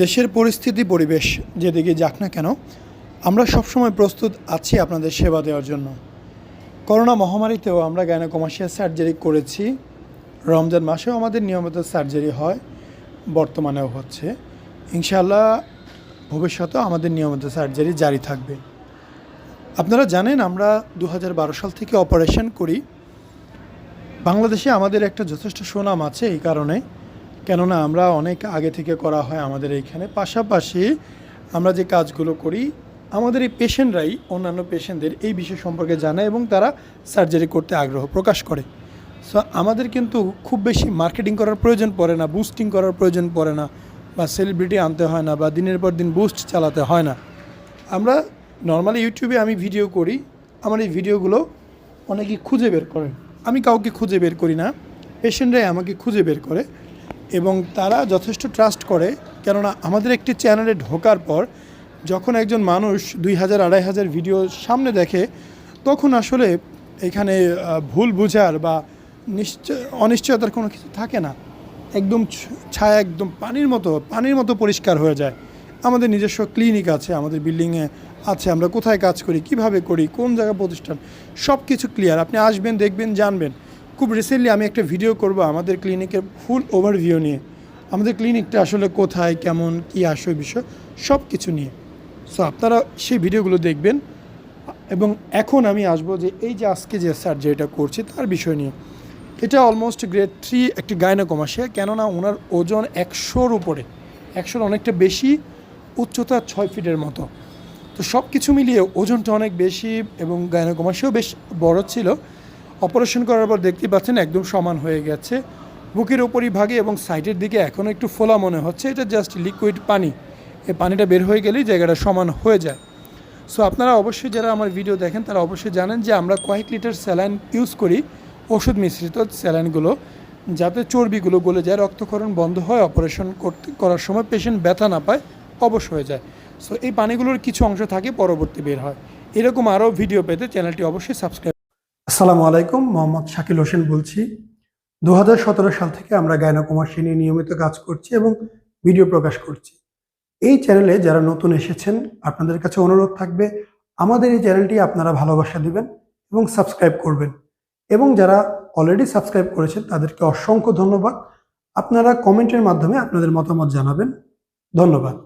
দেশের পরিস্থিতি পরিবেশ যেদিকে যাক না কেন, আমরা সবসময় প্রস্তুত আছি আপনাদের সেবা দেওয়ার জন্য। করোনা মহামারীতেও আমরা গাইনোকমাস্টিয়া সার্জারি করেছি। রমজান মাসেও আমাদের নিয়মিত সার্জারি হয়, বর্তমানেও হচ্ছে। ইনশাআল্লাহ ভবিষ্যতেও আমাদের নিয়মিত সার্জারি জারি থাকবে। আপনারা জানেন আমরা 2012 সাল থেকে অপারেশন করি। বাংলাদেশে আমাদের একটা যথেষ্ট সুনাম আছে এই কারণে, কেননা আমরা অনেক আগে থেকে করা হয় আমাদের এইখানে। পাশাপাশি আমরা যে কাজগুলো করি, আমাদের এই পেশেন্টরাই অন্যান্য পেশেন্টদের এই বিষয় সম্পর্কে জানায় এবং তারা সার্জারি করতে আগ্রহ প্রকাশ করে। সো আমাদের কিন্তু খুব বেশি মার্কেটিং করার প্রয়োজন পড়ে না, বুস্টিং করার প্রয়োজন পড়ে না, বা সেলিব্রিটি আনতে হয় না, বা দিনের পর দিন বুস্ট চালাতে হয় না। আমরা নর্মালি ইউটিউবে আমি ভিডিও করি, আমার এই ভিডিওগুলো অনেকেই খুঁজে বের করে। আমি কাউকে খুঁজে বের করি না, পেশেন্টরাই আমাকে খুঁজে বের করে এবং তারা যথেষ্ট ট্রাস্ট করে। কেননা আমাদের একটি চ্যানেলে ঢোকার পর যখন একজন মানুষ 2000-2500 ভিডিও সামনে দেখে, তখন আসলে এখানে ভুল বুঝার বা অনিশ্চয়তার কোনো কিছু থাকে না। একদম ছায়া একদম পানির মতো পরিষ্কার হয়ে যায়। আমাদের নিজস্ব ক্লিনিক আছে, আমাদের বিল্ডিংয়ে আছে, আমরা কোথায় কাজ করি, কিভাবে করি, কোন জায়গা প্রতিষ্ঠান, সব কিছু ক্লিয়ার। আপনি আসবেন, দেখবেন, জানবেন। খুব রিসেন্টলি আমি একটা ভিডিও করব আমাদের ক্লিনিকের ফুল ওভারভিউ নিয়ে, আমাদের ক্লিনিকটা আসলে কোথায়, কেমন, কী আসল বিষয়, সব কিছু নিয়ে। সো আপনারা সেই ভিডিওগুলো দেখবেন। এবং এখন আমি আসবো যে এই যে আজকে যে সার্জারিটা করছি তার বিষয় নিয়ে। এটা অলমোস্ট গ্রেড 3 একটি গাইনোকমাস্টিয়া, কেননা ওনার ওজন 100-র উপরে, 100-র অনেকটা বেশি, উচ্চতা 6 ফিটের মতো। তো সব কিছু মিলিয়ে ওজনটা অনেক বেশি এবং গাইনোকমাস্টিয়াও বেশ বড় ছিল। অপারেশন করার পর দেখতে পাচ্ছেন একদম সমান হয়ে গেছে। বুকের উপরিভাগে এবং সাইডের দিকে এখনও একটু ফোলা মনে হচ্ছে, এটা জাস্ট লিকুইড পানি। এই পানিটা বের হয়ে গেলেই জায়গাটা সমান হয়ে যায়। সো আপনারা অবশ্যই যারা আমার ভিডিও দেখেন তারা অবশ্যই জানেন যে আমরা কয়েক লিটার স্যালাইন ইউজ করি, ওষুধ মিশ্রিত স্যালাইনগুলো, যাতে চর্বিগুলো গলে যায়, রক্তক্ষরণ বন্ধ হয়, অপারেশন করার সময় পেশেন্ট ব্যথা না পায়, অবশ হয়ে যায়। সো এই পানিগুলোর কিছু অংশ থাকে পরবর্তী বের হয়। এরকম আরও ভিডিও পেতে চ্যানেলটি অবশ্যই সাবস্ক্রাইব। আসসালামু আলাইকুম, মোহাম্মদ শাকিল হোসেন বলছি। 2017 সাল থেকে আমরা গাইনোকমাস্টিয়া নিয়ে নিয়মিত কাজ করছি এবং ভিডিও প্রকাশ করছি। এই চ্যানেলে যারা নতুন এসেছেন, আপনাদের কাছে অনুরোধ থাকবে আমাদের এই চ্যানেলটি আপনারা ভালোবাসা দিবেন এবং সাবস্ক্রাইব করবেন। এবং যারা অলরেডি সাবস্ক্রাইব করেছেন তাদেরকে অসংখ্য ধন্যবাদ। আপনারা কমেন্টের মাধ্যমে আপনাদের মতামত জানাবেন। ধন্যবাদ।